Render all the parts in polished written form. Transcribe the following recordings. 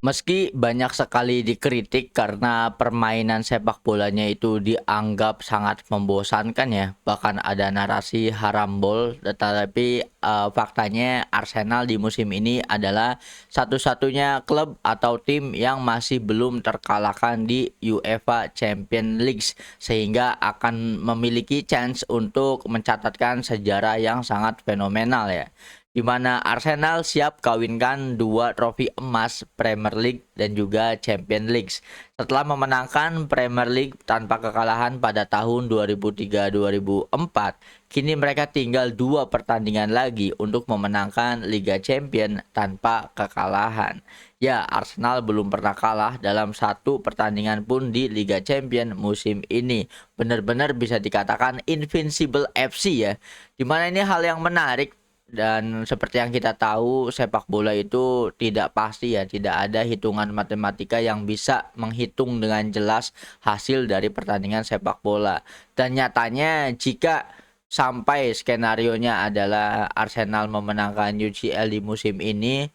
Meski banyak sekali dikritik karena permainan sepak bolanya itu dianggap sangat membosankan ya, bahkan ada narasi harambol, tetapi faktanya Arsenal di musim ini adalah satu-satunya klub atau tim yang masih belum terkalahkan di UEFA Champions League, sehingga akan memiliki chance untuk mencatatkan sejarah yang sangat fenomenal ya, di mana Arsenal siap kawinkan dua trofi emas Premier League dan juga Champions League. Setelah memenangkan Premier League tanpa kekalahan pada tahun 2003-2004, kini mereka tinggal dua pertandingan lagi untuk memenangkan Liga Champions tanpa kekalahan. Ya, Arsenal belum pernah kalah dalam satu pertandingan pun di Liga Champions musim ini. Benar-benar bisa dikatakan Invincible FC ya. Dimana ini hal yang menarik, dan seperti yang kita tahu, sepak bola itu tidak pasti ya, tidak ada hitungan matematika yang bisa menghitung dengan jelas hasil dari pertandingan sepak bola. Dan nyatanya jika sampai skenarionya adalah Arsenal memenangkan UCL di musim ini,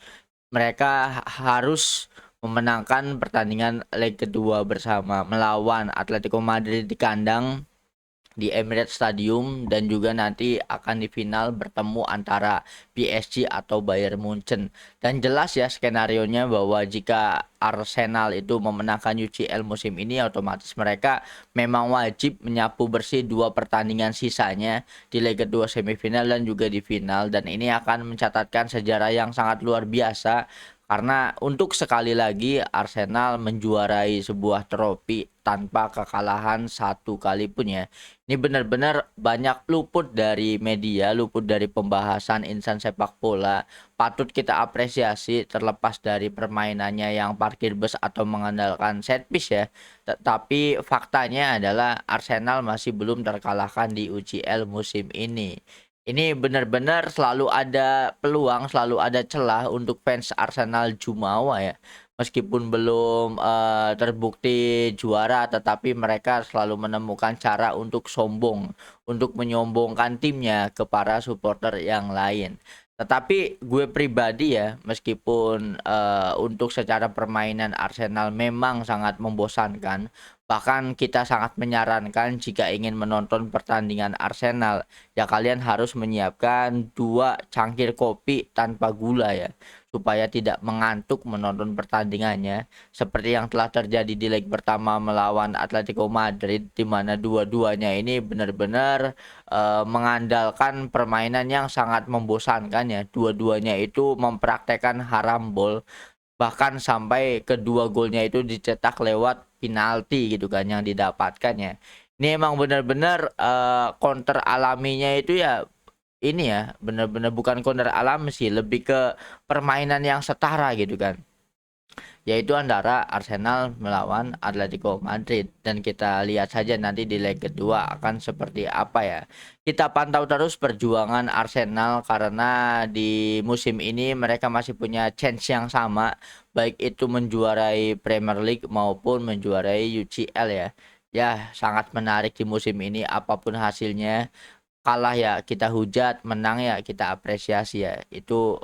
mereka harus memenangkan pertandingan leg kedua bersama melawan Atletico Madrid di kandang di Emirates Stadium, dan juga nanti akan di final bertemu antara PSG atau Bayern Munchen. Dan jelas ya skenarionya bahwa jika Arsenal itu memenangkan UCL musim ini, otomatis mereka memang wajib menyapu bersih dua pertandingan sisanya di leg kedua semifinal dan juga di final, dan ini akan mencatatkan sejarah yang sangat luar biasa karena untuk sekali lagi Arsenal menjuarai sebuah trofi tanpa kekalahan satu kali pun ya. Ini benar-benar banyak luput dari media, luput dari pembahasan insan sepak bola. Patut kita apresiasi terlepas dari permainannya yang parkir bus atau mengandalkan set piece ya. Tetapi faktanya adalah Arsenal masih belum terkalahkan di UCL musim ini. Ini benar-benar selalu ada peluang, selalu ada celah untuk fans Arsenal Jumawa ya. Meskipun belum terbukti juara, tetapi mereka selalu menemukan cara untuk sombong, untuk menyombongkan timnya ke para supporter yang lain. Tetapi gue pribadi ya, meskipun untuk secara permainan Arsenal memang sangat membosankan, bahkan kita sangat menyarankan jika ingin menonton pertandingan Arsenal, ya kalian harus menyiapkan dua cangkir kopi tanpa gula ya, supaya tidak mengantuk menonton pertandingannya, seperti yang telah terjadi di leg pertama melawan Atletico Madrid, di mana dua-duanya ini benar-benar mengandalkan permainan yang sangat membosankan ya. Dua-duanya itu mempraktekkan harambol, bahkan sampai kedua golnya itu dicetak lewat penalti gitu kan yang didapatkan ya. Ini emang benar-benar counter alaminya itu ya, ini ya benar-benar bukan counter alami sih, lebih ke permainan yang setara gitu kan, yaitu antara Arsenal melawan Atletico Madrid. Dan kita lihat saja nanti di leg kedua akan seperti apa ya. Kita pantau terus perjuangan Arsenal karena di musim ini mereka masih punya chance yang sama, baik itu menjuarai Premier League maupun menjuarai UCL ya. Ya, sangat menarik di musim ini apapun hasilnya. Kalah ya kita hujat, menang ya kita apresiasi ya. Itu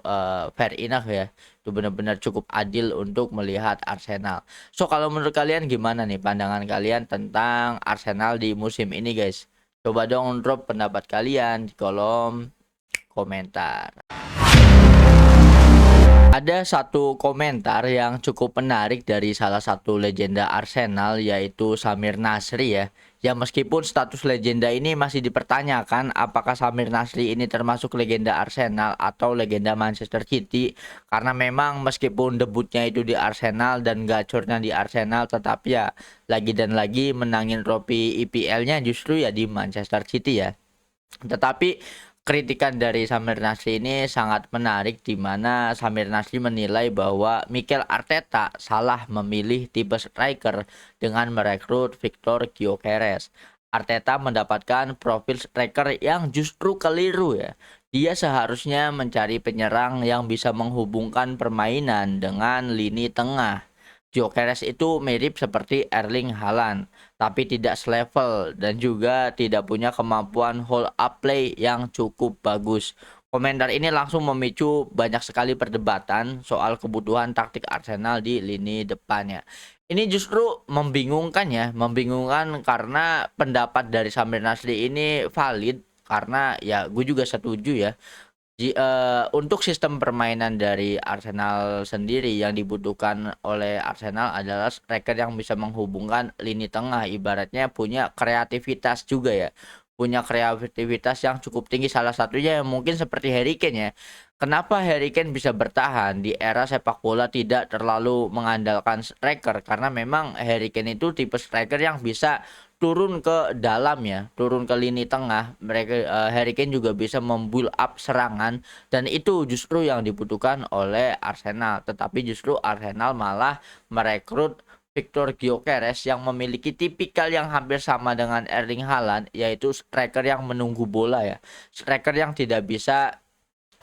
fair enough ya. Itu benar-benar cukup adil untuk melihat Arsenal. So kalau menurut kalian gimana nih pandangan kalian tentang Arsenal di musim ini guys? Coba dong drop pendapat kalian di kolom komentar. Ada satu komentar yang cukup menarik dari salah satu legenda Arsenal, yaitu Samir Nasri ya. Ya meskipun status legenda ini masih dipertanyakan apakah Samir Nasri ini termasuk legenda Arsenal atau legenda Manchester City, karena memang meskipun debutnya itu di Arsenal dan gacornya di Arsenal, tetapi ya lagi dan lagi menangin trofi IPL-nya justru ya di Manchester City ya. Tetapi kritikan dari Samir Nasri ini sangat menarik, di mana Samir Nasri menilai bahwa Mikel Arteta salah memilih tipe striker dengan merekrut Victor Gyökeres. Arteta mendapatkan profil striker yang justru keliru ya. Dia seharusnya mencari penyerang yang bisa menghubungkan permainan dengan lini tengah. Gyökeres itu mirip seperti Erling Haaland, tapi tidak selevel dan juga tidak punya kemampuan hold up play yang cukup bagus. Komentar ini langsung memicu banyak sekali perdebatan soal kebutuhan taktik Arsenal di lini depannya. Ini justru membingungkan ya, membingungkan karena pendapat dari Samir Nasri ini valid karena ya gue juga setuju ya. Untuk sistem permainan dari Arsenal sendiri yang dibutuhkan oleh Arsenal adalah striker yang bisa menghubungkan lini tengah, ibaratnya punya kreativitas juga ya. Punya kreativitas yang cukup tinggi, salah satunya yang mungkin seperti Harry Kane ya. Kenapa Harry Kane bisa bertahan di era sepak bola tidak terlalu mengandalkan striker? Karena memang Harry Kane itu tipe striker yang bisa turun ke dalam ya, turun ke lini tengah. Harry Kane juga bisa membuild up serangan dan itu justru yang dibutuhkan oleh Arsenal. Tetapi justru Arsenal malah merekrut Victor Gyökeres yang memiliki tipikal yang hampir sama dengan Erling Haaland, yaitu striker yang menunggu bola ya. Striker yang tidak bisa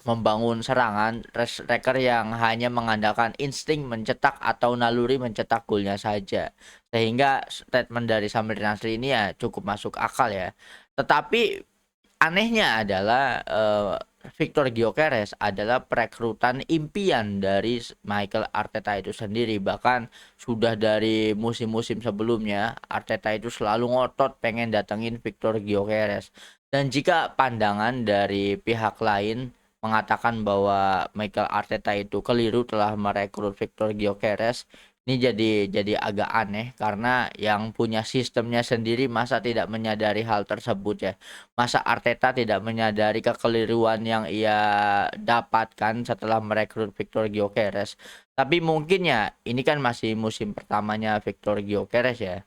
membangun serangan, striker yang hanya mengandalkan insting mencetak atau naluri mencetak golnya saja. Sehingga statement dari Samir Nasri ini ya cukup masuk akal ya. Tetapi anehnya adalah Victor Gyökeres adalah perekrutan impian dari Mikel Arteta itu sendiri. Bahkan sudah dari musim-musim sebelumnya Arteta itu selalu ngotot pengen datengin Victor Gyökeres. Dan jika pandangan dari pihak lain mengatakan bahwa Mikel Arteta itu keliru telah merekrut Victor Gyökeres, ini jadi agak aneh karena yang punya sistemnya sendiri masa tidak menyadari hal tersebut ya. Masa Arteta tidak menyadari kekeliruan yang ia dapatkan setelah merekrut Victor Gyökeres. Tapi mungkin ya ini kan masih musim pertamanya Victor Gyökeres ya.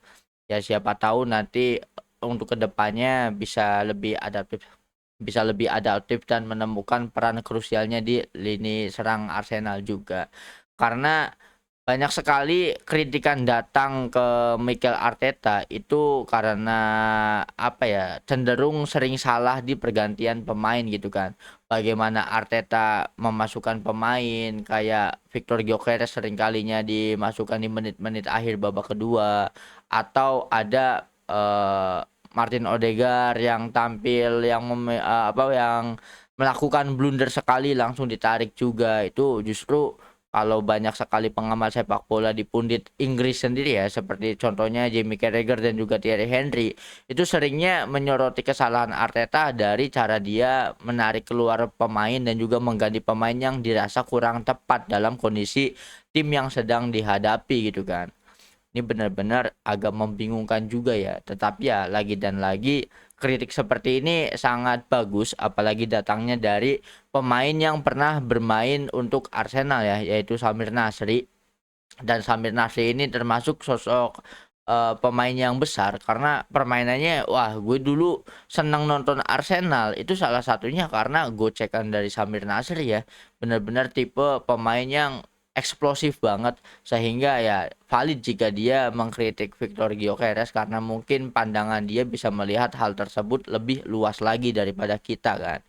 Ya siapa tahu nanti untuk kedepannya bisa lebih adaptif dan menemukan peran krusialnya di lini serang Arsenal juga. Karena banyak sekali kritikan datang ke Mikel Arteta itu karena apa ya, cenderung sering salah di pergantian pemain gitu kan. Bagaimana Arteta memasukkan pemain kayak Victor Gyökeres seringkalinya dimasukkan di menit-menit akhir babak kedua, atau ada Martin Odegaard yang tampil yang melakukan blunder sekali langsung ditarik juga. Itu justru kalau banyak sekali pengamat sepak bola di pundit Inggris sendiri ya, seperti contohnya Jamie Carragher dan juga Thierry Henry, itu seringnya menyoroti kesalahan Arteta dari cara dia menarik keluar pemain dan juga mengganti pemain yang dirasa kurang tepat dalam kondisi tim yang sedang dihadapi gitu kan. Ini benar-benar agak membingungkan juga ya. Tetapi ya lagi dan lagi kritik seperti ini sangat bagus apalagi datangnya dari pemain yang pernah bermain untuk Arsenal ya, yaitu Samir Nasri. Dan Samir Nasri ini termasuk sosok pemain yang besar karena permainannya, wah gue dulu senang nonton Arsenal itu salah satunya karena gocekan dari Samir Nasri ya. Benar-benar tipe pemain yang eksplosif banget, sehingga ya valid jika dia mengkritik Victor Gyökeres karena mungkin pandangan dia bisa melihat hal tersebut lebih luas lagi daripada kita kan.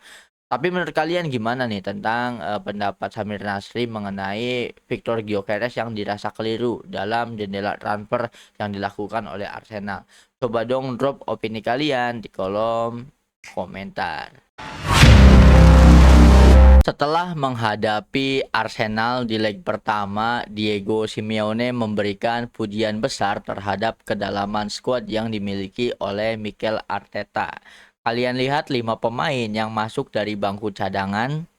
Tapi menurut kalian gimana nih tentang pendapat Samir Nasri mengenai Victor Gyökeres yang dirasa keliru dalam jendela transfer yang dilakukan oleh Arsenal? Coba dong drop opini kalian di kolom komentar. Setelah menghadapi Arsenal di leg pertama, Diego Simeone memberikan pujian besar terhadap kedalaman skuad yang dimiliki oleh Mikel Arteta. Kalian lihat 5 pemain yang masuk dari bangku cadangan.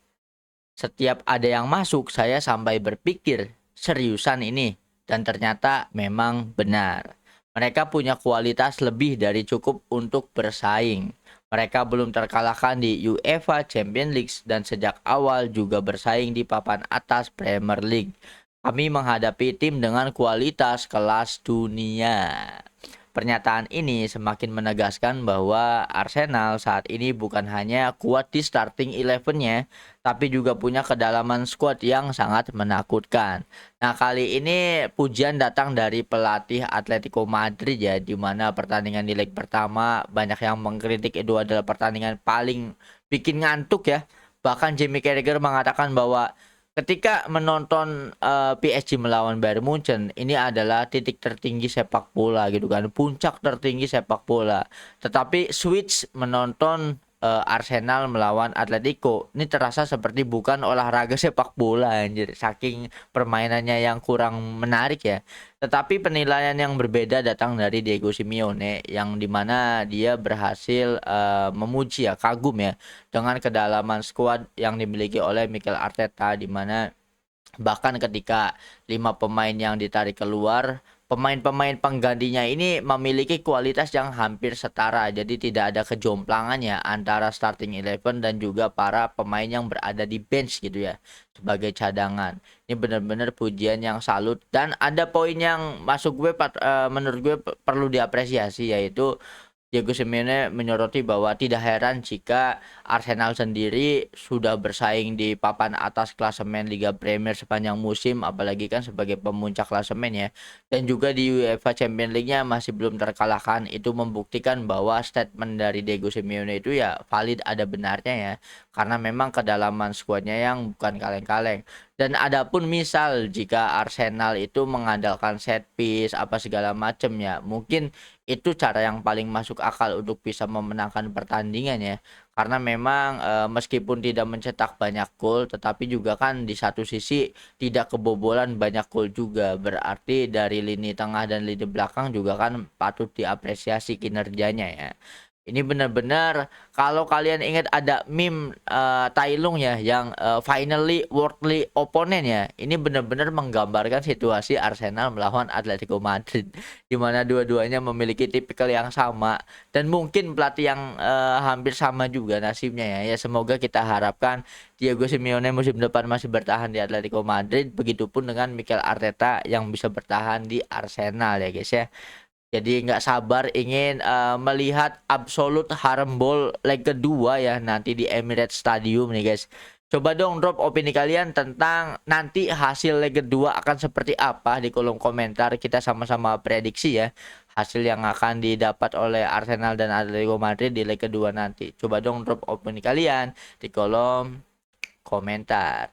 Setiap ada yang masuk, saya sampai berpikir, seriusan ini? Dan ternyata memang benar. Mereka punya kualitas lebih dari cukup untuk bersaing. Mereka belum terkalahkan di UEFA Champions League dan sejak awal juga bersaing di papan atas Premier League. Kami menghadapi tim dengan kualitas kelas dunia. Pernyataan ini semakin menegaskan bahwa Arsenal saat ini bukan hanya kuat di starting 11-nya, tapi juga punya kedalaman skuad yang sangat menakutkan. Nah, kali ini pujian datang dari pelatih Atletico Madrid ya, di mana pertandingan di leg pertama banyak yang mengkritik itu adalah pertandingan paling bikin ngantuk ya. Bahkan Jamie Carragher mengatakan bahwa ketika menonton PSG melawan Bayern Munchen, ini adalah titik tertinggi sepak bola gitu kan, puncak tertinggi sepak bola. Tetapi switch menonton Arsenal melawan Atletico. Ini terasa seperti bukan olahraga sepak bola anjir, saking permainannya yang kurang menarik ya. Tetapi penilaian yang berbeda datang dari Diego Simeone yang dimana dia berhasil memuji ya, kagum ya dengan kedalaman skuad yang dimiliki oleh Mikel Arteta, di mana bahkan ketika 5 pemain yang ditarik keluar, pemain-pemain penggantinya ini memiliki kualitas yang hampir setara. Jadi tidak ada kejomplangan ya antara starting eleven dan juga para pemain yang berada di bench gitu ya sebagai cadangan. Ini benar-benar pujian yang salut, dan ada poin yang masuk gue menurut gue perlu diapresiasi, yaitu Diego Simeone menyoroti bahwa tidak heran jika Arsenal sendiri sudah bersaing di papan atas klasemen Liga Premier sepanjang musim, apalagi kan sebagai pemuncak klasemen ya. Dan juga di UEFA Champions League-nya masih belum terkalahkan. Itu membuktikan bahwa statement dari Diego Simeone itu ya valid, ada benarnya ya. Karena memang kedalaman skuadnya yang bukan kaleng-kaleng. Dan adapun misal jika Arsenal itu mengandalkan set piece apa segala macam ya, mungkin itu cara yang paling masuk akal untuk bisa memenangkan pertandingan ya. Karena memang meskipun tidak mencetak banyak gol, tetapi juga kan di satu sisi tidak kebobolan banyak gol juga. Berarti dari lini tengah dan lini belakang juga kan patut diapresiasi kinerjanya ya. Ini benar-benar, kalau kalian ingat ada meme Tai Lung ya yang finally worldly opponent ya. Ini benar-benar menggambarkan situasi Arsenal melawan Atletico Madrid, di mana dua-duanya memiliki tipikal yang sama dan mungkin pelatih yang hampir sama juga nasibnya ya. Ya semoga kita harapkan Diego Simeone musim depan masih bertahan di Atletico Madrid, begitupun dengan Mikel Arteta yang bisa bertahan di Arsenal ya guys ya. Jadi nggak sabar ingin melihat Absolute Harambol leg kedua ya nanti di Emirates Stadium nih guys. Coba dong drop opini kalian tentang nanti hasil leg kedua akan seperti apa di kolom komentar. Kita sama-sama prediksi ya hasil yang akan didapat oleh Arsenal dan Atletico Madrid di leg kedua nanti. Coba dong drop opini kalian di kolom komentar.